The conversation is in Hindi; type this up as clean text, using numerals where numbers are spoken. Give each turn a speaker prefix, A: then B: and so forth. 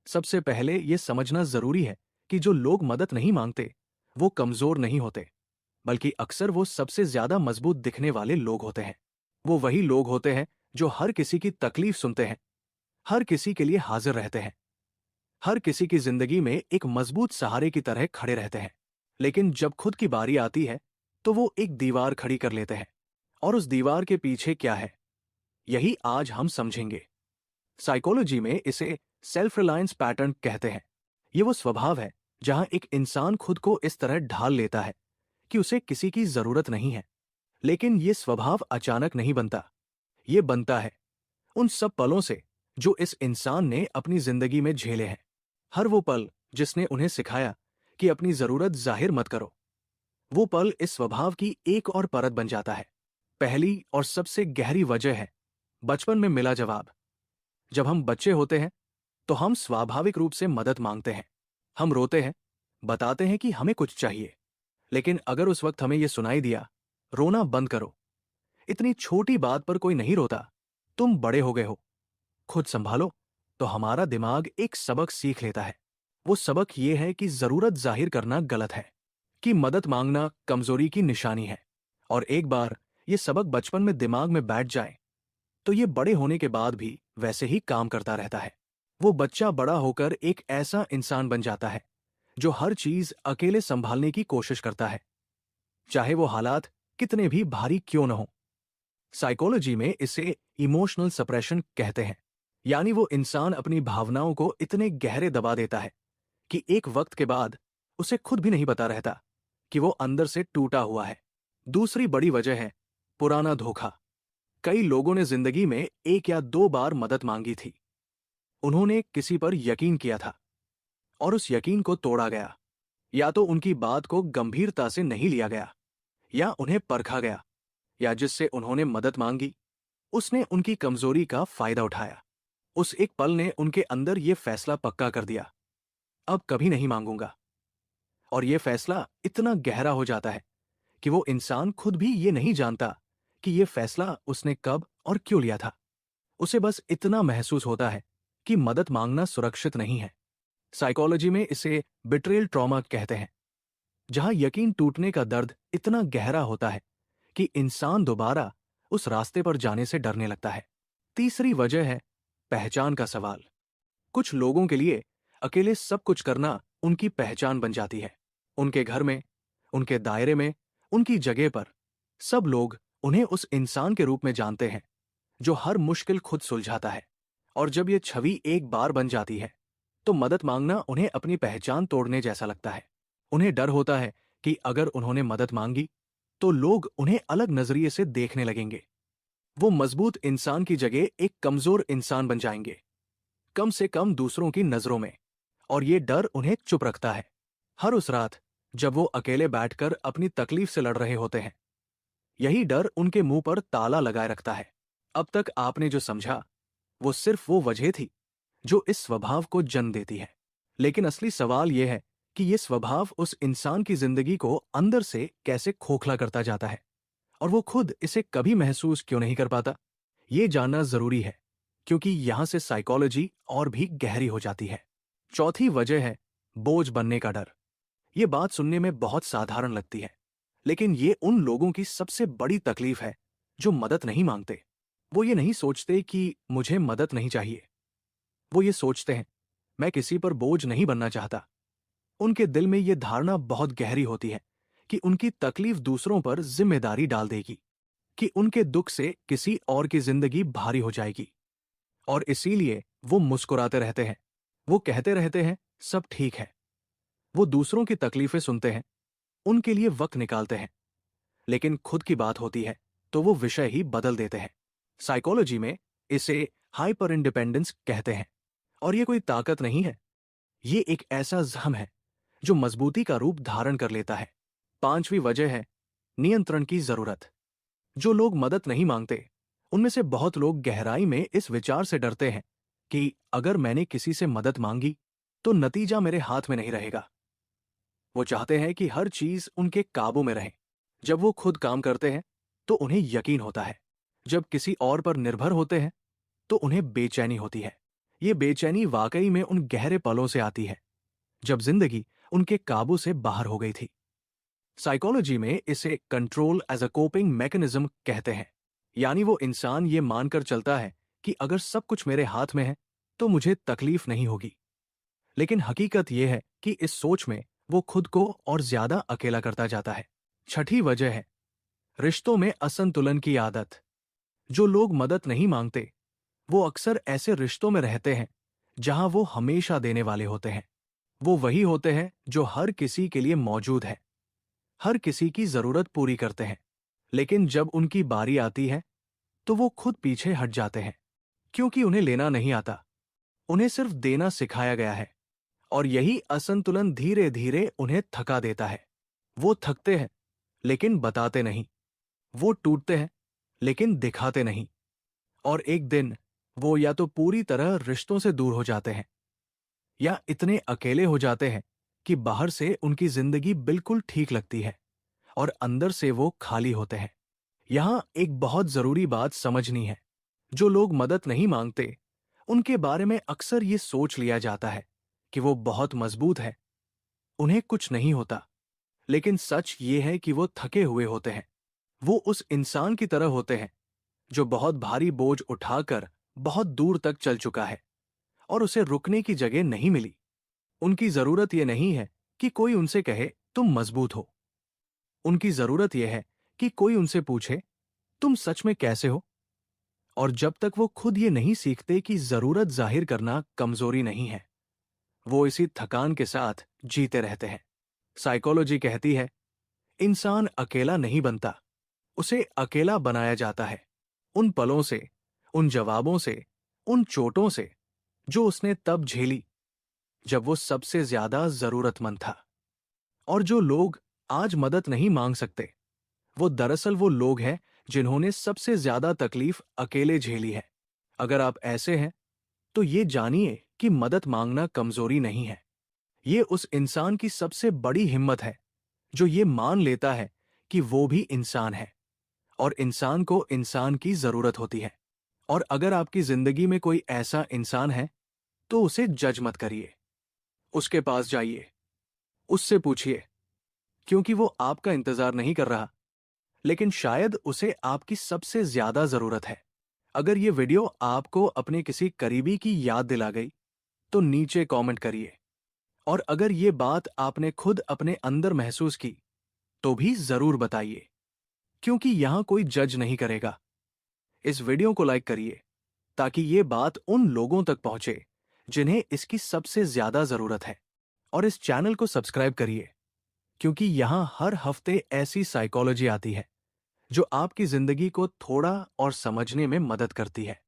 A: सबसे पहले ये समझना जरूरी है कि जो लोग मदद नहीं मांगते वो कमजोर नहीं होते, बल्कि अक्सर वो सबसे ज्यादा मजबूत दिखने वाले लोग होते हैं। वो वही लोग होते हैं जो हर किसी की तकलीफ सुनते हैं, हर किसी के लिए हाजिर रहते हैं, हर किसी की जिंदगी में एक मजबूत सहारे की तरह खड़े रहते हैं। लेकिन जब खुद की बारी आती है तो वो एक दीवार खड़ी कर लेते हैं। और उस दीवार के पीछे क्या है, यही आज हम समझेंगे। साइकोलॉजी में इसे सेल्फ रिलायंस पैटर्न कहते हैं। ये वो स्वभाव है जहां एक इंसान खुद को इस तरह ढाल लेता है कि उसे किसी की जरूरत नहीं है। लेकिन ये स्वभाव अचानक नहीं बनता। ये बनता है उन सब पलों से जो इस इंसान ने अपनी जिंदगी में झेले हैं। हर वो पल जिसने उन्हें सिखाया कि अपनी जरूरत जाहिर मत करो, वो पल इस स्वभाव की एक और परत बन जाता है। पहली और सबसे गहरी वजह है बचपन में मिला जवाब। जब हम बच्चे होते हैं तो हम स्वाभाविक रूप से मदद मांगते हैं। हम रोते हैं, बताते हैं कि हमें कुछ चाहिए। लेकिन अगर उस वक्त हमें यह सुनाई दिया, रोना बंद करो, इतनी छोटी बात पर कोई नहीं रोता, तुम बड़े हो गए हो, खुद संभालो, तो हमारा दिमाग एक सबक सीख लेता है। वो सबक ये है कि जरूरत जाहिर करना गलत है, कि मदद मांगना कमजोरी की निशानी है। और एक बार ये सबक बचपन में दिमाग में बैठ जाए तो ये बड़े होने के बाद भी वैसे ही काम करता रहता है। वो बच्चा बड़ा होकर एक ऐसा इंसान बन जाता है जो हर चीज अकेले संभालने की कोशिश करता है, चाहे वो हालात कितने भी भारी क्यों न हो। साइकोलॉजी में इसे इमोशनल सप्रेशन कहते हैं। यानी वो इंसान अपनी भावनाओं को इतने गहरे दबा देता है कि एक वक्त के बाद उसे खुद भी नहीं पता रहता कि वो अंदर से टूटा हुआ है। दूसरी बड़ी वजह है पुराना धोखा। कई लोगों ने जिंदगी में एक या दो बार मदद मांगी थी। उन्होंने किसी पर यकीन किया था और उस यकीन को तोड़ा गया। या तो उनकी बात को गंभीरता से नहीं लिया गया, या उन्हें परखा गया, या जिससे उन्होंने मदद मांगी उसने उनकी कमजोरी का फायदा उठाया। उस एक पल ने उनके अंदर यह फैसला पक्का कर दिया, अब कभी नहीं मांगूंगा। और यह फैसला इतना गहरा हो जाता है कि वो इंसान खुद भी ये नहीं जानता कि यह फैसला उसने कब और क्यों लिया था। उसे बस इतना महसूस होता है कि मदद मांगना सुरक्षित नहीं है। साइकोलॉजी में इसे बिट्रेयल ट्रॉमा कहते हैं, जहां यकीन टूटने का दर्द इतना गहरा होता है कि इंसान दोबारा उस रास्ते पर जाने से डरने लगता है। तीसरी वजह है पहचान का सवाल। कुछ लोगों के लिए अकेले सब कुछ करना उनकी पहचान बन जाती है। उनके घर में, उनके दायरे में, उनकी जगह पर सब लोग उन्हें उस इंसान के रूप में जानते हैं जो हर मुश्किल खुद सुलझाता है। और जब यह छवि एक बार बन जाती है तो मदद मांगना उन्हें अपनी पहचान तोड़ने जैसा लगता है। उन्हें डर होता है कि अगर उन्होंने मदद मांगी तो लोग उन्हें अलग नजरिए से देखने लगेंगे। वो मजबूत इंसान की जगह एक कमजोर इंसान बन जाएंगे, कम से कम दूसरों की नजरों में। और ये डर उन्हें चुप रखता है। हर उस रात जब वो अकेले बैठकर अपनी तकलीफ से लड़ रहे होते हैं, यही डर उनके मुंह पर ताला लगाए रखता है। अब तक आपने जो समझा वो सिर्फ वो वजह थी जो इस स्वभाव को जन्म देती है। लेकिन असली सवाल यह है कि यह स्वभाव उस इंसान की जिंदगी को अंदर से कैसे खोखला करता जाता है, और वो खुद इसे कभी महसूस क्यों नहीं कर पाता। ये जानना जरूरी है, क्योंकि यहां से साइकोलॉजी और भी गहरी हो जाती है। चौथी वजह है बोझ बनने का डर। ये बात सुनने में बहुत साधारण लगती है, लेकिन ये उन लोगों की सबसे बड़ी तकलीफ है जो मदद नहीं मांगते। वो ये नहीं सोचते कि मुझे मदद नहीं चाहिए, वो ये सोचते हैं मैं किसी पर बोझ नहीं बनना चाहता। उनके दिल में ये धारणा बहुत गहरी होती है कि उनकी तकलीफ दूसरों पर जिम्मेदारी डाल देगी, कि उनके दुख से किसी और की जिंदगी भारी हो जाएगी। और इसीलिए वो मुस्कुराते रहते हैं, वो कहते रहते हैं सब ठीक है। वो दूसरों की तकलीफें सुनते हैं, उनके लिए वक्त निकालते हैं, लेकिन खुद की बात होती है तो वो विषय ही बदल देते हैं। साइकोलॉजी में इसे हाइपर इंडिपेंडेंस कहते हैं। और ये कोई ताकत नहीं है, ये एक ऐसा जख्म है जो मजबूती का रूप धारण कर लेता है। पांचवी वजह है नियंत्रण की जरूरत। जो लोग मदद नहीं मांगते उनमें से बहुत लोग गहराई में इस विचार से डरते हैं कि अगर मैंने किसी से मदद मांगी तो नतीजा मेरे हाथ में नहीं रहेगा। वो चाहते हैं कि हर चीज उनके काबू में रहे। जब वो खुद काम करते हैं तो उन्हें यकीन होता है, जब किसी और पर निर्भर होते हैं तो उन्हें बेचैनी होती है। ये बेचैनी वाकई में उन गहरे पलों से आती है जब जिंदगी उनके काबू से बाहर हो गई थी। साइकोलॉजी में इसे control as a coping mechanism कहते हैं। यानी वो इंसान ये मानकर चलता है कि अगर सब कुछ मेरे हाथ में है तो मुझे तकलीफ नहीं होगी। लेकिन हकीकत यह है कि इस सोच में वो खुद को और ज्यादा अकेला करता जाता है। छठी वजह है रिश्तों में असंतुलन की आदत। जो लोग मदद नहीं मांगते वो अक्सर ऐसे रिश्तों में रहते हैं जहां वो हमेशा देने वाले होते हैं। वो वही होते हैं जो हर किसी के लिए मौजूद है, हर किसी की जरूरत पूरी करते हैं। लेकिन जब उनकी बारी आती है तो वो खुद पीछे हट जाते हैं, क्योंकि उन्हें लेना नहीं आता, उन्हें सिर्फ देना सिखाया गया है। और यही असंतुलन धीरे धीरे उन्हें थका देता है। वो थकते हैं लेकिन बताते नहीं, वो टूटते हैं लेकिन दिखाते नहीं। और एक दिन वो या तो पूरी तरह रिश्तों से दूर हो जाते हैं या इतने अकेले हो जाते हैं कि बाहर से उनकी जिंदगी बिल्कुल ठीक लगती है और अंदर से वो खाली होते हैं। यहां एक बहुत जरूरी बात समझनी है। जो लोग मदद नहीं मांगते उनके बारे में अक्सर ये सोच लिया जाता है कि वो बहुत मजबूत है, उन्हें कुछ नहीं होता। लेकिन सच ये है कि वो थके हुए होते हैं। वो उस इंसान की तरह होते हैं जो बहुत भारी बोझ उठाकर बहुत दूर तक चल चुका है और उसे रुकने की जगह नहीं मिली। उनकी जरूरत यह नहीं है कि कोई उनसे कहे तुम मजबूत हो। उनकी जरूरत यह है कि कोई उनसे पूछे तुम सच में कैसे हो। और जब तक वो खुद ये नहीं सीखते कि जरूरत जाहिर करना कमजोरी नहीं है, वो इसी थकान के साथ जीते रहते हैं। साइकोलॉजी कहती है इंसान अकेला नहीं बनता, उसे अकेला बनाया जाता है। उन पलों से, उन जवाबों से, उन चोटों से जो उसने तब झेली जब वो सबसे ज्यादा जरूरतमंद था। और जो लोग आज मदद नहीं मांग सकते वो दरअसल वो लोग हैं जिन्होंने सबसे ज्यादा तकलीफ अकेले झेली है। अगर आप ऐसे हैं तो ये जानिए कि मदद मांगना कमजोरी नहीं है, ये उस इंसान की सबसे बड़ी हिम्मत है जो ये मान लेता है कि वो भी इंसान है और इंसान को इंसान की जरूरत होती है। और अगर आपकी जिंदगी में कोई ऐसा इंसान है तो उसे जज मत करिए, उसके पास जाइए, उससे पूछिए, क्योंकि वो आपका इंतजार नहीं कर रहा, लेकिन शायद उसे आपकी सबसे ज्यादा जरूरत है। अगर ये वीडियो आपको अपने किसी करीबी की याद दिला गई तो नीचे कमेंट करिए। और अगर ये बात आपने खुद अपने अंदर महसूस की तो भी जरूर बताइए, क्योंकि यहां कोई जज नहीं करेगा। इस वीडियो को लाइक करिए ताकि ये बात उन लोगों तक पहुंचे जिन्हें इसकी सबसे ज्यादा जरूरत है। और इस चैनल को सब्सक्राइब करिए, क्योंकि यहां हर हफ्ते ऐसी साइकोलॉजी आती है जो आपकी जिंदगी को थोड़ा और समझने में मदद करती है।